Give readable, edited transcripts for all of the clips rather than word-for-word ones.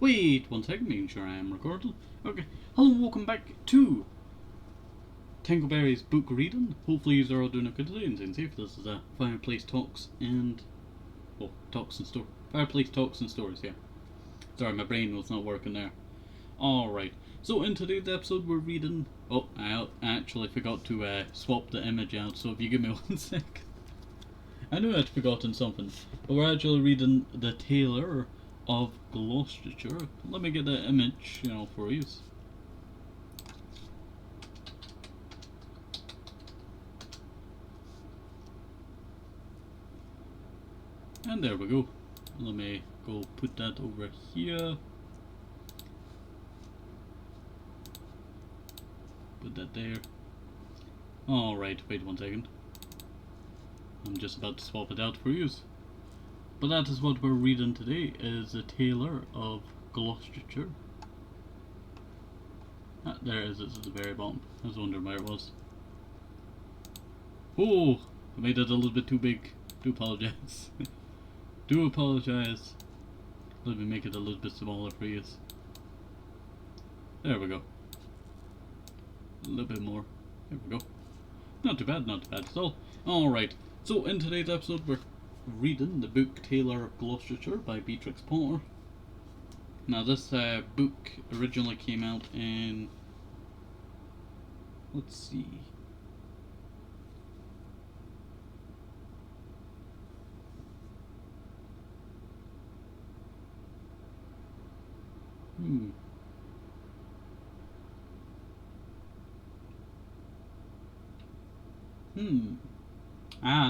Wait 1 second, making sure I am recording. Okay, hello and welcome back to TenkoBerry's book reading. Hopefully you are all doing a good day and staying safe. This is a Fireplace Talks and... well, Talks and Stories. Fireplace Talks and Stories, yeah. Sorry, my brain was not working there. Alright, so in today's episode we're reading... oh, I actually forgot to swap the image out, so if you give me 1 sec. I knew I'd forgotten something, but we're actually reading The Tailor of Gloucester. Let me get the image, for you. And there we go. Let me go put that over here. Put that there. Alright, wait 1 second. I'm just about to swap it out for you. But that is what we're reading today, is The Tailor of Gloucester. Ah, there it is, it's at the very bottom. I was wondering where it was. Oh, I made it a little bit too big. Do apologize. Do apologize. Let me make it a little bit smaller for you. There we go. A little bit more. There we go. Not too bad, not too bad at all. Alright, so in today's episode we're reading the book Tailor of Gloucester by Beatrix. Now this book originally came out in... let's see... Hmm.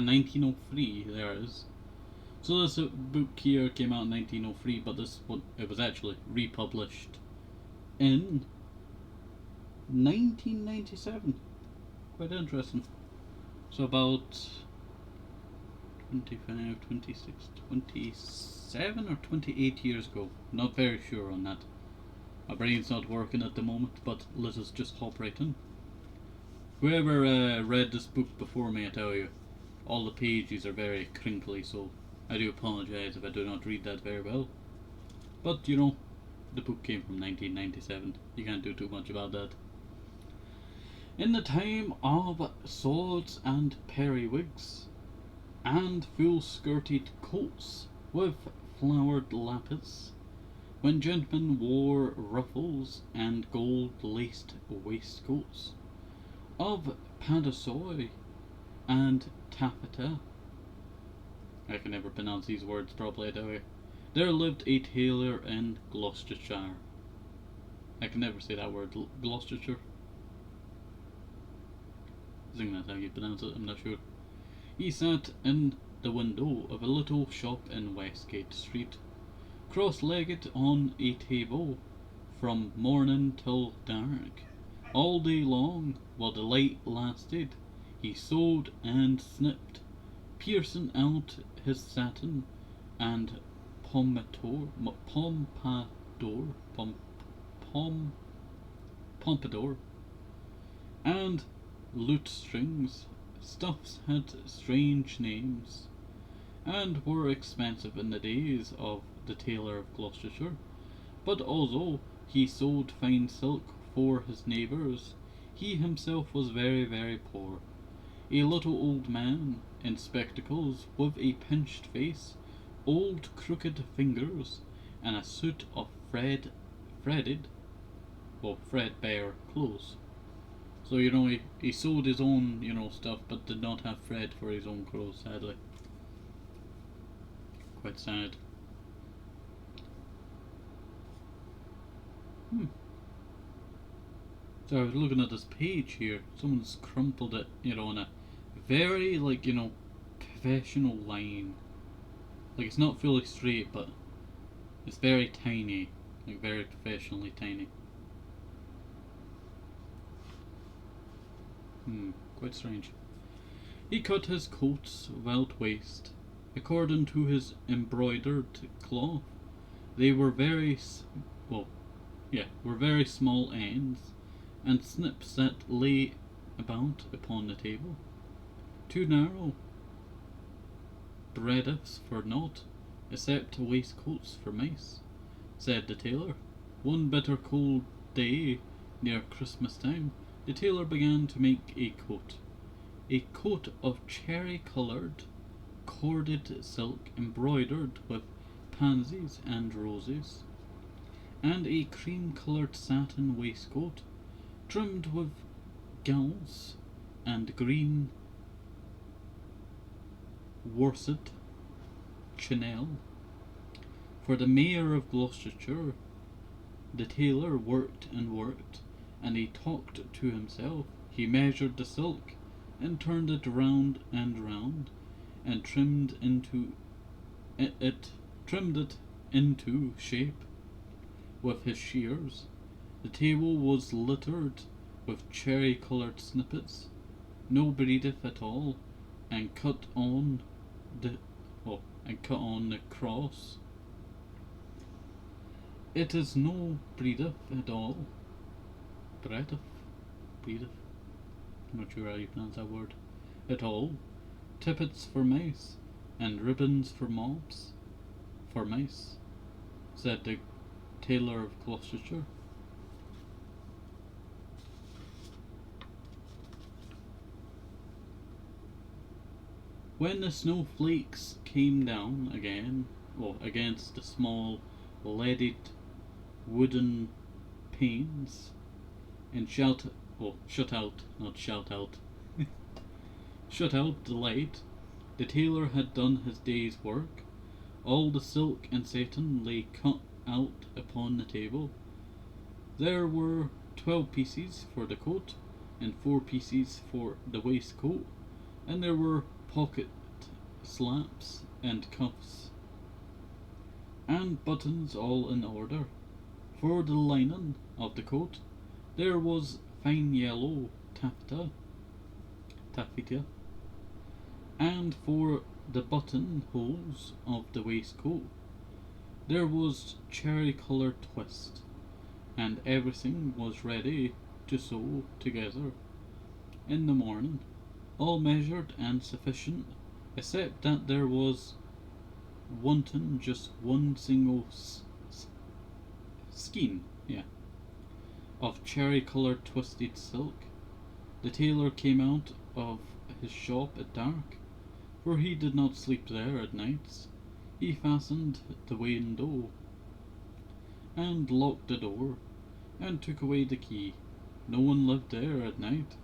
1903, there it is. So this book here came out in 1903, but it was actually republished in 1997. Quite interesting. So about 25, 26, 27 or 28 years ago. Not very sure on that. My brain's not working at the moment, but let us just hop right in. Whoever read this book before me, I tell you, all the pages are very crinkly, so I do apologise if I do not read that very well. But, the book came from 1997. You can't do too much about that. In the time of swords and periwigs, and full-skirted coats with flowered lappets, when gentlemen wore ruffles and gold-laced waistcoats, of paduasoy and taffeta. I can never pronounce these words properly, I tell you. There lived a tailor in Gloucestershire. I can never say that word, Gloucestershire. I think that's how you pronounce it, I'm not sure. He sat in the window of a little shop in Westgate Street, cross-legged on a table, from morning till dark. All day long, while the light lasted, he sewed and snipped, piercing out his satin and pompadour, and lute strings. Stuffs had strange names, and were expensive in the days of the Tailor of Gloucester. But although he sewed fine silk for his neighbours, he himself was very, very poor. A little old man in spectacles, with a pinched face, old crooked fingers, and a suit of threadbare clothes. So, he sewed his own, stuff, but did not have thread for his own clothes, sadly. Quite sad. So I was looking at this page here. Someone's crumpled it, in a very, professional line. Like, it's not fully straight, but it's very tiny. Like, very professionally tiny. Quite strange. He cut his coats without waste, according to his embroidered cloth. They were very small ends, and snips that lay about upon the table. Too narrow, breadths for naught, except waistcoats for mice. said the tailor. One bitter cold day near Christmas time, the tailor began to make a coat of cherry-coloured corded silk embroidered with pansies and roses, and a cream-coloured satin waistcoat trimmed with gauze and green worsted chenille. For the mayor of Gloucestershire, the tailor worked, and he talked to himself. He measured the silk, and turned it round and round, and trimmed it into shape with his shears. The table was littered with cherry-coloured snippets, no brief at all, and cut on the cross. It is no brief at all. Brief. I'm not sure how you pronounce that word. At all. Tippets for mice, and ribbons for mobs. For mice, said the Tailor of Gloucestershire. When the snowflakes came down again, against the small leaded wooden panes, and shut out the light, the tailor had done his day's work. All the silk and satin lay cut out upon the table. There were 12 pieces for the coat, and 4 pieces for the waistcoat, and there were pocket slaps and cuffs, and buttons all in order. For the linen of the coat, there was fine yellow taffeta, and for the buttonholes of the waistcoat, there was cherry-coloured twist, and everything was ready to sew together in the morning, all measured and sufficient, except that there was wanting just one single skein, of cherry-coloured twisted silk. The tailor came out of his shop at dark, for he did not sleep there at nights. He fastened the window, and locked the door, and took away the key. No one lived there at night,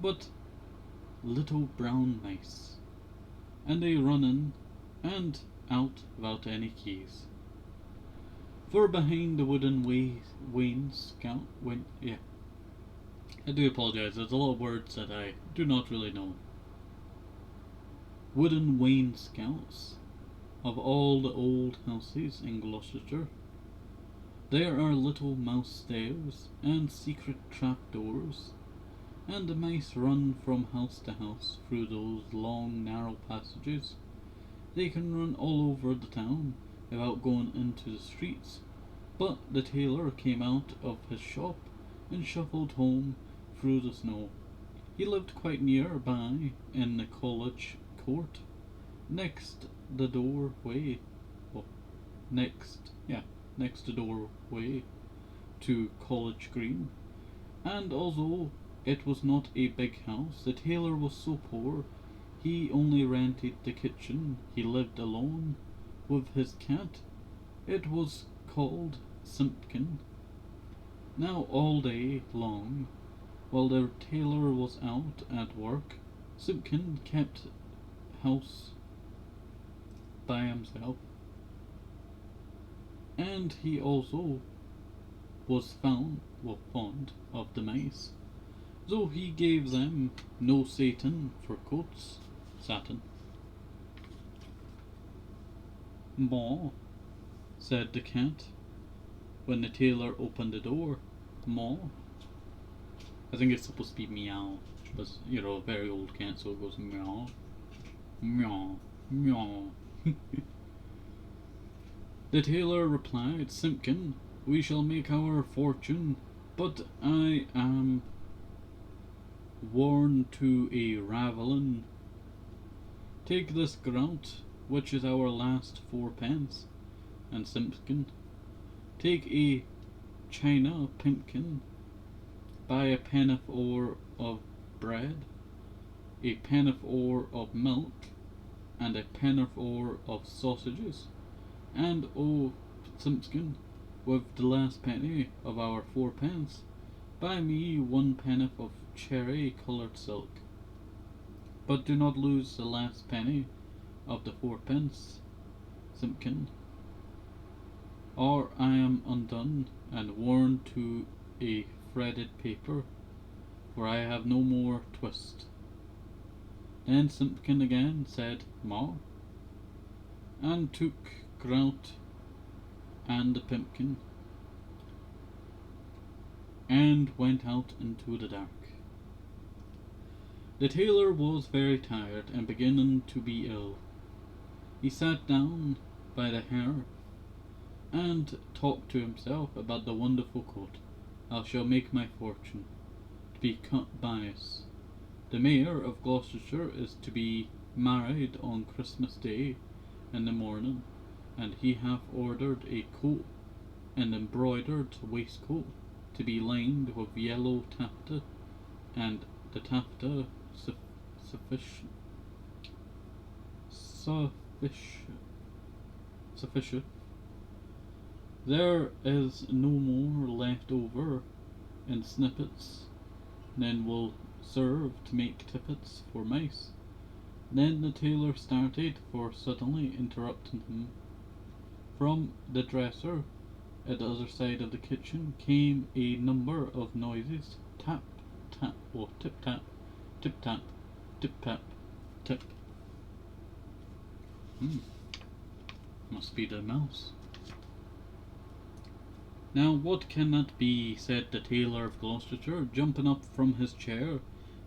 but little brown mice, and they run in and out without any keys. For behind the wooden I do apologise, there's a lot of words that I do not really know. Wooden wainscots of all the old houses in Gloucestershire. There are little mouse stairs and secret trapdoors, and the mice run from house to house through those long narrow passages. They can run all over the town without going into the streets. But the tailor came out of his shop and shuffled home through the snow. He lived quite near by in the college court, next the doorway to College Green. And although it was not a big house, the tailor was so poor he only rented the kitchen. He lived alone with his cat. It was called Simpkin. Now all day long, while the tailor was out at work, Simpkin kept house by himself, and he also was fond of the mice, though he gave them no satin for coats. "Maw," said the cat, when the tailor opened the door. "Maw." I think it's supposed to be meow, but a very old cat, so it goes meow, meow, meow. The tailor replied, "Simpkin, we shall make our fortune, but I am worn to a ravelin. Take this grout, which is our last 4 pence." And Simpkin Take a china pumpkin, buy a pennyful of bread, a pennyful of milk, and a pennyful of sausages, and Simpkin, with the last penny of our fourpence, buy me 1 penny of cherry-coloured silk. But do not lose the last penny of the fourpence, Simpkin, or I am undone and worn to a threaded paper, for I have no more twist. Then Simpkin again said more, and took grout and the pumpkin, and went out into the dark. The tailor was very tired and beginning to be ill. He sat down by the hearth and talked to himself about the wonderful coat. I shall make my fortune, to be cut bias. The mayor of Gloucester is to be married on Christmas Day in the morning, and he hath ordered a coat, an embroidered waistcoat, to be lined with yellow taffeta, and the taffeta sufficient. There is no more left over in snippets than will serve to make tippets for mice. Then the tailor started, for suddenly interrupting him, from the dresser at the other side of the kitchen came a number of noises: tap, tap, or tip tap, tip tap, tip tap, tip. Must be the mouse. Now what can that be? Said the Tailor of Gloucester, jumping up from his chair.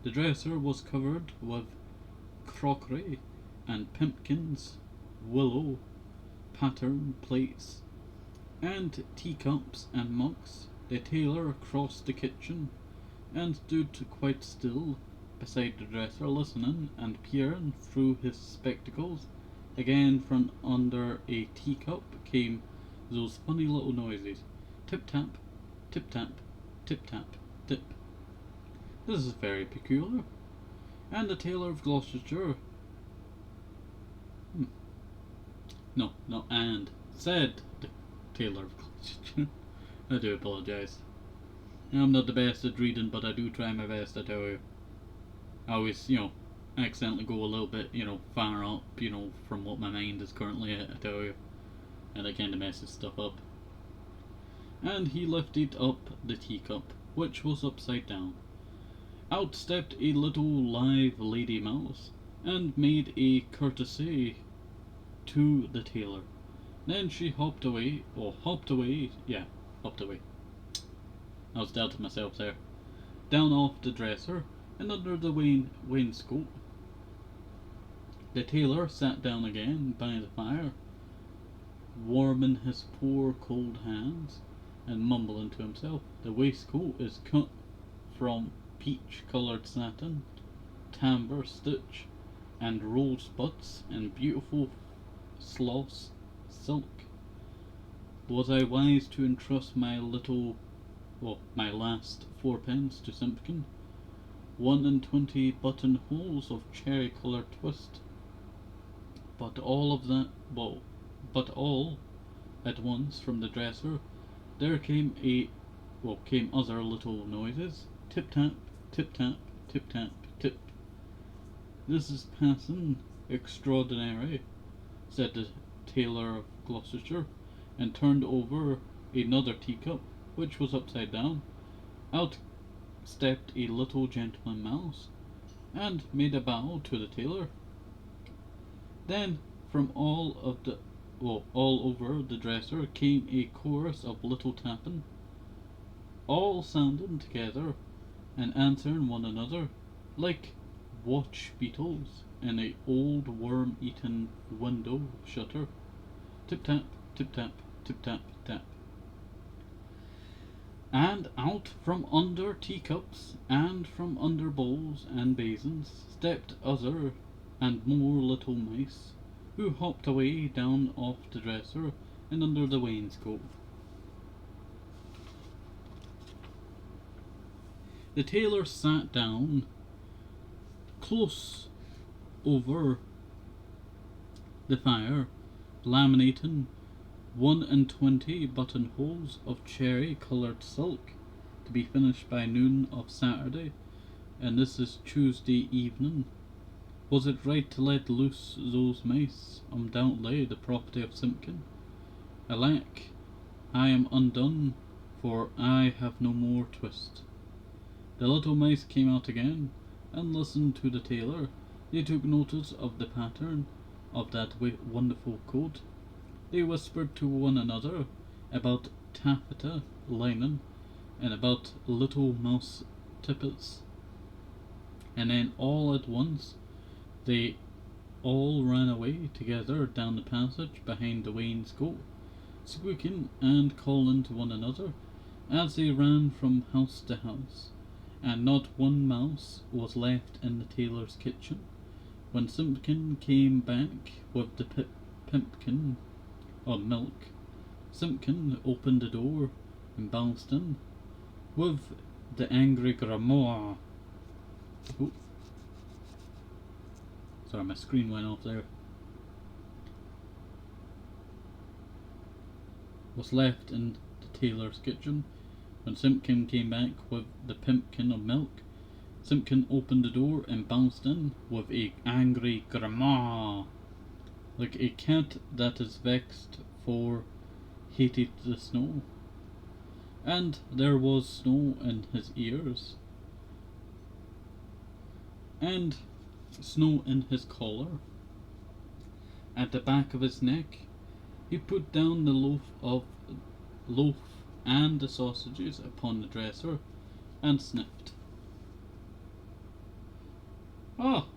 The dresser was covered with crockery and pumpkins, willow pattern plates, and teacups and mugs. The tailor crossed the kitchen and stood quite still beside the dresser, listening and peering through his spectacles. Again from under a teacup came those funny little noises: tip tap, tip tap, tip tap, tip. This is very peculiar. And the Tailor of Gloucester said the Tailor of Gloucester. I do apologise. I'm not the best at reading, but I do try my best, I tell you. I always, accidentally go a little bit, far up, from what my mind is currently at, I tell you. And I kind of messes stuff up. And he lifted up the teacup, which was upside down. Out stepped a little live lady mouse, and made a courtesy to the tailor. Then she hopped away. I was doubting myself there. Down off the dresser, and under the wainscot. The tailor sat down again by the fire, warming his poor cold hands, and mumbling to himself. The waistcoat is cut from peach-coloured satin, tambour stitch, and rosebuds, and beautiful sloss silk. Was I wise to entrust my last fourpence to Simpkin? 21 buttonholes of cherry-coloured twist. But all at once from the dresser there came other little noises: tip tap, tip tap, tip tap, tip. This is passing extraordinary, said the Tailor of Gloucester, and turned over another teacup, which was upside down. Out stepped a little gentleman mouse, and made a bow to the tailor. Then from all over the dresser came a chorus of little tapping, all sounding together and answering one another, like watch beetles in a old worm-eaten window shutter. Tip tap, tip tap, tip tap, tap. And out from under teacups and from under bowls and basins stepped other and more little mice, who hopped away down off the dresser and under the wainscot. The tailor sat down close over the fire, laminating 21 buttonholes of cherry-coloured silk to be finished by noon of Saturday, and this is Tuesday evening. Was it right to let loose those mice, undoubtedly the property of Simpkin? Alack, I am undone, for I have no more twist. The little mice came out again, and listened to the tailor. They took notice of the pattern of that wonderful coat. They whispered to one another about taffeta linen, and about little mouse tippets, and then all at once they all ran away together down the passage behind the wainscot, squeaking and calling to one another as they ran from house to house, and not one mouse was left in the tailor's kitchen. When Simpkin came back with the pimpkin of milk, Simpkin opened the door and bounced in with the angry grandma. Oh. Sorry, my screen went off there. Was left in the tailor's kitchen. When Simpkin came back with the pimpkin of milk, Simpkin opened the door and bounced in with a angry grandma, like a cat that is vexed for hated the snow. And there was snow in his ears, and snow in his collar. At the back of his neck, he put down the loaf and the sausages upon the dresser, and sniffed. Oh,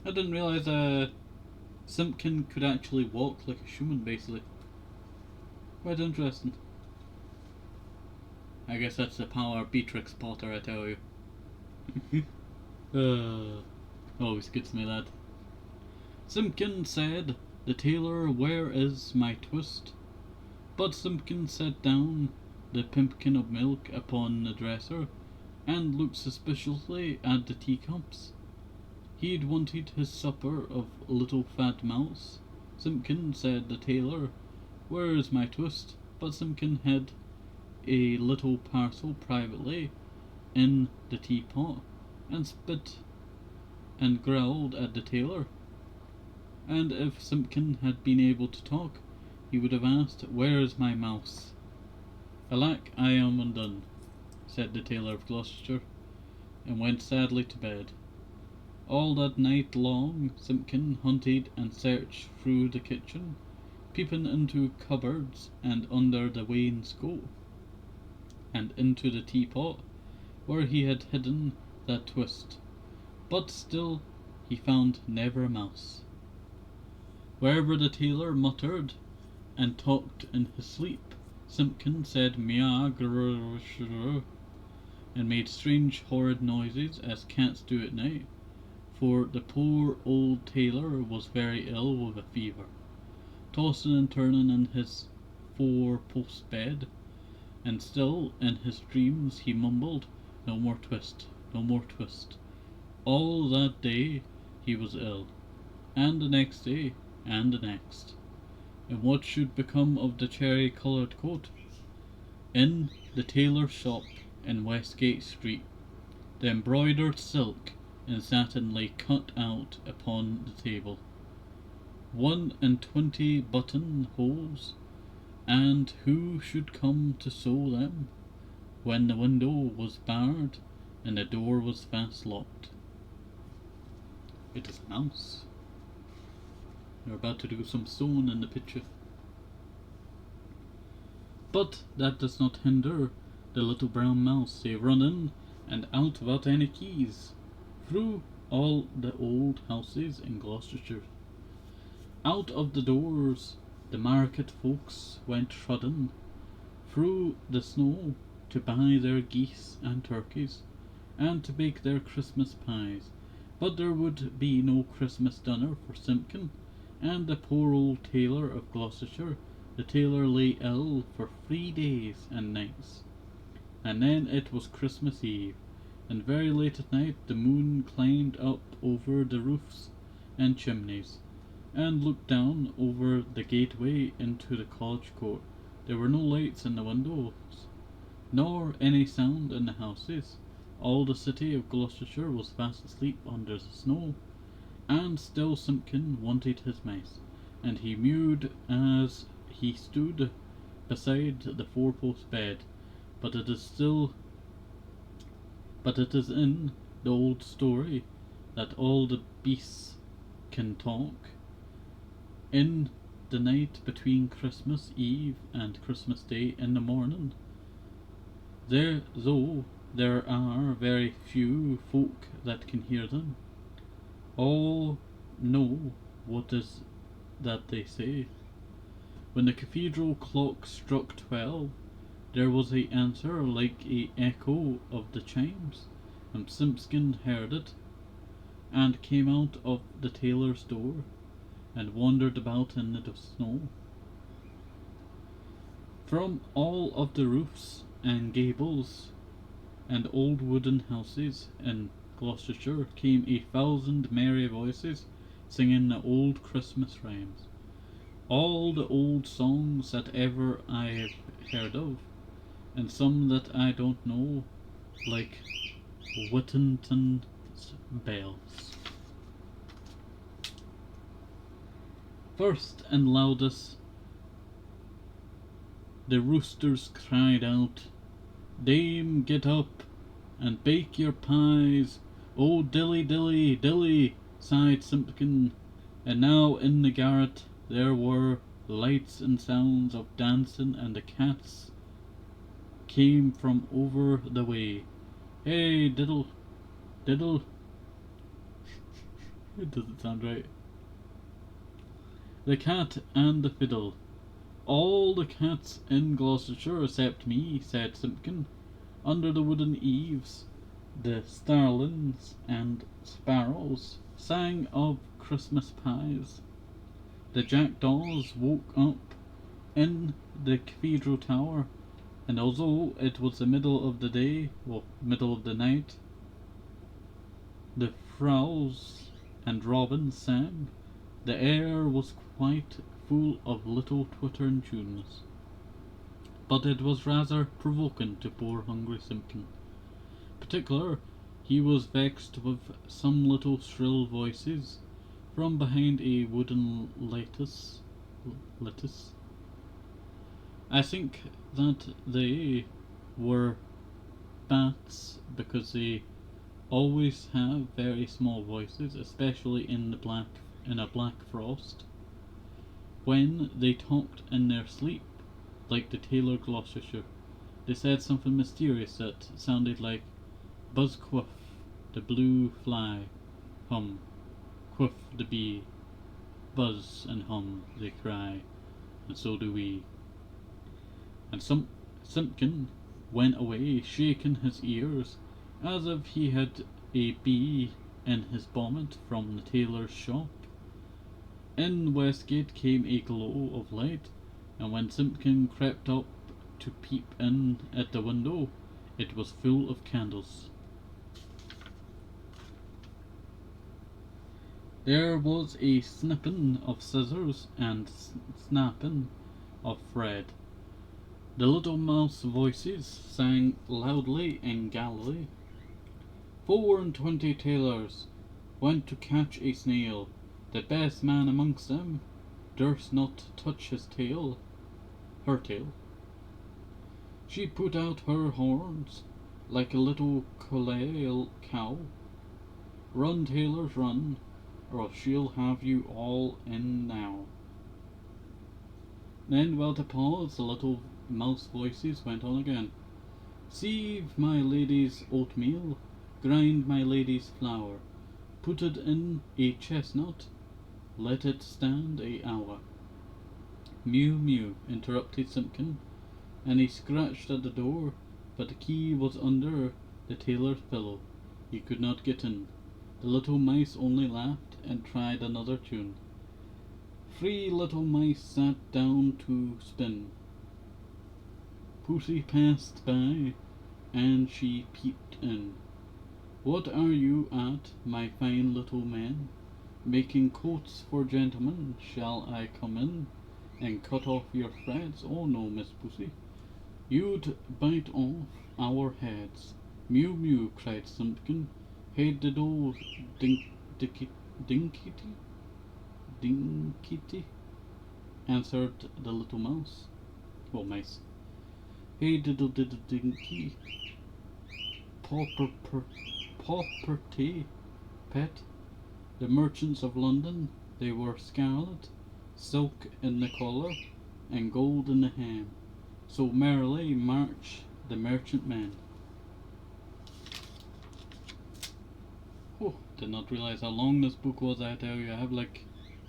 I didn't realise Simpkin could actually walk like a human, basically. Quite interesting. I guess that's the power of Beatrix Potter, I tell you. Always gets me, that. Simpkin said, "The tailor, where is my twist?" But Simpkin set down the pimpkin of milk upon the dresser, and looked suspiciously at the teacups. He'd wanted his supper of little fat mouse. Simpkin said, "The tailor, where is my twist?" But Simpkin had a little parcel privately in the teapot, and spit and growled at the tailor. And if Simpkin had been able to talk, he would have asked, "Where is my mouse?" "Alack, I am undone," said the Tailor of Gloucester, and went sadly to bed. All that night long Simpkin hunted and searched through the kitchen, peeping into cupboards and under the wainscot, and into the teapot where he had hidden that twist, but still he found never a mouse. Wherever the tailor muttered and talked in his sleep, Simpkin said "Mia grrr," and made strange horrid noises as cats do at night, for the poor old tailor was very ill with a fever, tossing and turning in his four-post bed, and still in his dreams he mumbled, "No more twist, no more twist." All that day he was ill, and the next day, and the next. And what should become of the cherry-coloured coat? In the tailor's shop in Westgate Street, the embroidered silk and satin lay cut out upon the table. 21 button-holes, and who should come to sew them, when the window was barred and the door was fast locked? It is a mouse. You're about to do some sewing in the picture. But that does not hinder the little brown mouse. They run in and out without any keys, through all the old houses in Gloucestershire. Out of the doors the market folks went trudden through the snow to buy their geese and turkeys, and to bake their Christmas pies. But there would be no Christmas dinner for Simpkin, and the poor old Tailor of Gloucester. The tailor lay ill for 3 days and nights, and then it was Christmas Eve. and very late at night the moon climbed up over the roofs and chimneys, and looked down over the gateway into the college court. There were no lights in the windows, nor any sound in the houses. All the city of Gloucestershire was fast asleep under the snow, and still Simpkin wanted his mice, and he mewed as he stood beside the four-post bed. But it is in the old story that all the beasts can talk. In the night between Christmas Eve and Christmas Day in the morning, though there are very few folk that can hear them, all know what is that they say. When the cathedral clock struck 12, there was a answer like a echo of the chimes, and Simpkin heard it, and came out of the tailor's door, and wandered about in the snow. From all of the roofs and gables and old wooden houses in Gloucestershire came 1,000 merry voices singing the old Christmas rhymes, all the old songs that ever I have heard of, and some that I don't know, like Whittington's bells. First and loudest, the roosters cried out, "Dame, get up and bake your pies." "Oh, dilly, dilly, dilly," sighed Simpkin. And now in the garret there were lights and sounds of dancing, and the cats came from over the way. "Hey, diddle, diddle." It doesn't sound right. "The cat and the fiddle. All the cats in Gloucestershire except me," said Simpkin. Under the wooden eaves the starlings and sparrows sang of Christmas pies. The jackdaws woke up in the cathedral tower, and although it was the middle of the day, or middle of the night, the frows and robins sang. The air was quite full of little twittering tunes, but it was rather provoking to poor hungry Simpkin. Particular, he was vexed with some little shrill voices from behind a wooden lattice. I think that they were bats, because they always have very small voices, especially in a black frost, when they talked in their sleep, like the Tailor of Gloucester. They said something mysterious that sounded like "Buzz quoth the blue fly, hum, quoth the bee, buzz and hum they cry, and so do we." And Simpkin went away shaking his ears, as if he had a bee in his bonnet from the tailor's shop. In Westgate came a glow of light, and when Simpkin crept up to peep in at the window, it was full of candles. There was a snipping of scissors and snapping of thread. The little mouse voices sang loudly in Galilee. 24 tailors went to catch a snail. The best man amongst them durst not touch his tail, her tail. She put out her horns like a little Calais cow. Run, tailors, run, or she'll have you all in now. Then, without a pause, the little mouse voices went on again. Sieve my lady's oatmeal, grind my lady's flour, put it in a chestnut, let it stand a hour. Mew, mew, interrupted Simpkin, and he scratched at the door, but the key was under the tailor's pillow. He could not get in. The little mice only laughed and tried another tune. 3 little mice sat down to spin. Pussy passed by, and she peeped in. What are you at, my fine little man? Making coats for gentlemen? Shall I come in and cut off your threads? Oh no, Miss Pussy, you'd bite off our heads. Mew mew, cried Simpkin. Hey diddle dinkity, dinkity, answered the little mouse. Oh, mice. Hey diddle diddle dinky, property, pet. The merchants of London, they wore scarlet, silk in the collar, and gold in the hem. So merrily march the merchantmen. Oh, did not realize how long this book was. I tell you, I have like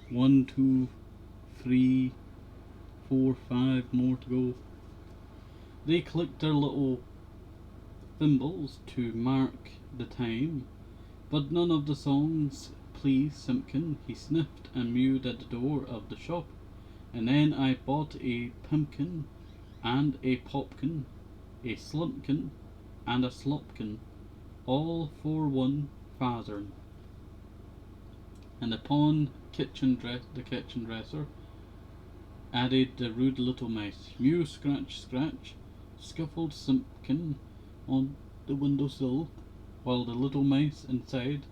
1, 2, 3, 4, 5 more to go. They clicked their little thimbles to mark the time, but none of the songs pleased Simpkin. He sniffed and mewed at the door of the shop, and then I bought a pumpkin and a popkin, a slumpkin and a slopkin, all for 1 farthing. And upon the kitchen dresser added the rude little mice. Mew, scratch, scratch, scuffled Simpkin on the windowsill, while the little mice inside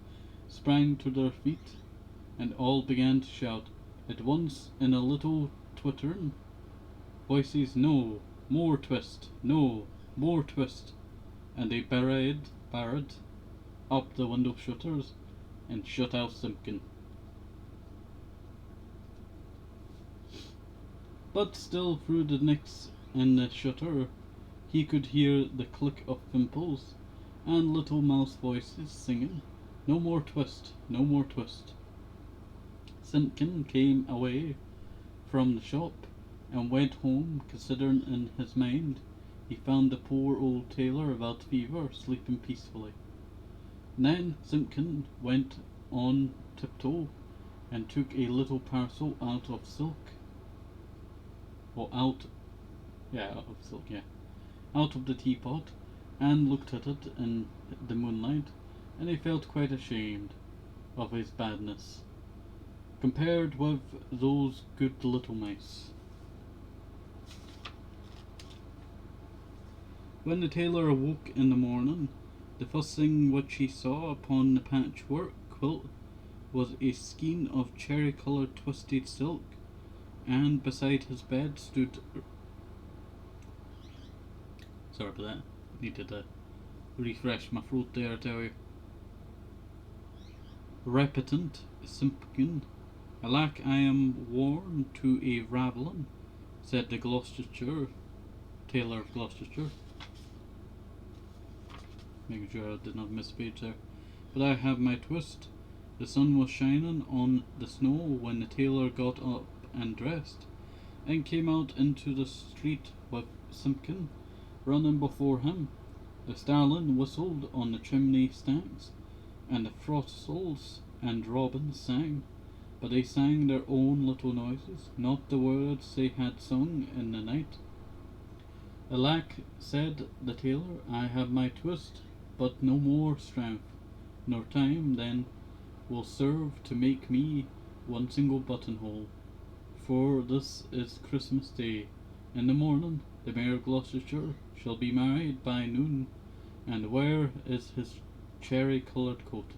sprang to their feet and all began to shout at once in a little twittering voices, "No, more twist! No, more twist!" And they barred up the window shutters and shut out Simpkin. But still through the nicks in the shutter he could hear the click of thimbles and little mouse voices singing, "No more twist, no more twist." Simpkin came away from the shop and went home, considering in his mind he found the poor old tailor without fever sleeping peacefully. And then Simpkin went on tiptoe and took a little parcel out of silk, or out of silk, out of the teapot, and looked at it in the moonlight, and he felt quite ashamed of his badness compared with those good little mice. When the tailor awoke in the morning, the first thing which he saw upon the patchwork quilt was a skein of cherry-coloured twisted silk, and beside his bed stood... Sorry for that. Needed to refresh my throat there, I tell you. Repentant Simpkin. "Alack, I am worn to a ravelin," said the Tailor of Gloucester. Making sure I did not miss a page there. "But I have my twist." The sun was shining on the snow when the tailor got up and dressed, and came out into the street with Simpkin running before him. The starling whistled on the chimney stacks, and the throstles and robins sang, but they sang their own little noises, not the words they had sung in the night. "Alack," said the tailor, "I have my twist, but no more strength, nor time then will serve to make me 1 single buttonhole. For this is Christmas Day. In the morning the Mayor of Gloucester shall be married by noon, and where is his cherry-coloured coat?"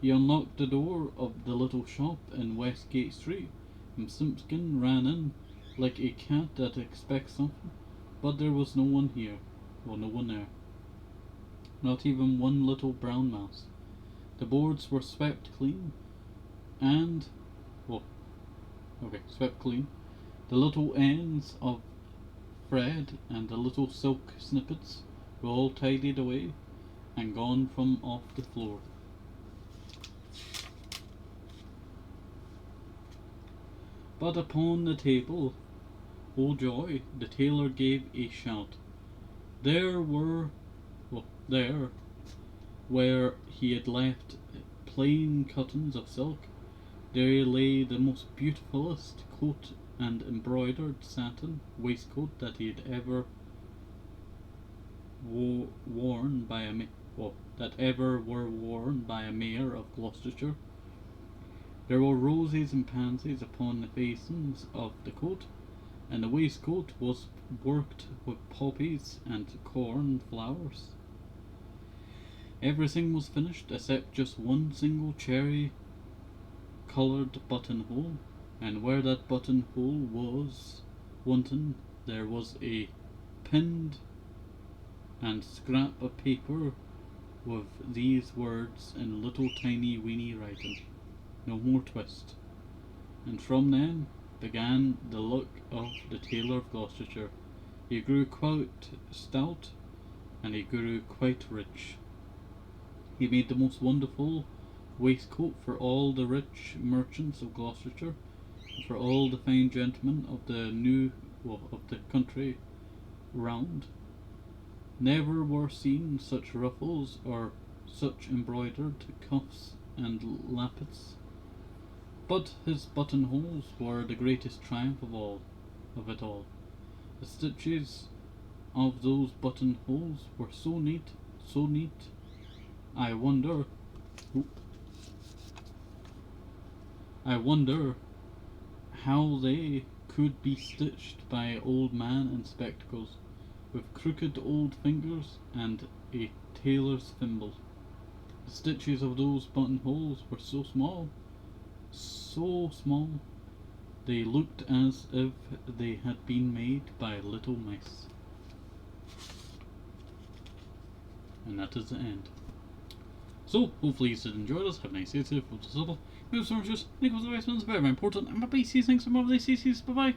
He unlocked the door of the little shop in Westgate Street, and Simpkin ran in like a cat that expects something, but there was no one here, or no one there. Not even 1 little brown mouse. The boards were swept clean, swept clean. The little ends of thread and the little silk snippets were all tidied away and gone from off the floor. But upon the table, oh joy, the tailor gave a shout. There where he had left plain cuttings of silk, there lay the most beautifulest coat and embroidered satin waistcoat that he had ever worn by a that ever were worn by a mayor of Gloucestershire. There were roses and pansies upon the facings of the coat, and the waistcoat was worked with poppies and corn flowers. Everything was finished except just one single cherry-coloured buttonhole, and where that buttonhole was wanting, there was a pinned and scrap of paper with these words in little tiny weeny writing: "No more twist." And from then began the luck of the Tailor of Gloucestershire. He grew quite stout, and he grew quite rich. He made the most wonderful waistcoat for all the rich merchants of Gloucestershire, and for all the fine gentlemen of the country round. Never were seen such ruffles or such embroidered cuffs and lappets. But his buttonholes were the greatest triumph of it all. The stitches of those buttonholes were so neat, so neat. I wonder how they could be stitched by an old man in spectacles, with crooked old fingers and a tailor's thimble. The stitches of those buttonholes were so small, they looked as if they had been made by little mice. And that is the end. So, hopefully you did enjoy this. Have a nice day, safe, supple. Move some just, Nicholas the Westman's very important. And bye bye, see you, thanks for more of these, bye bye.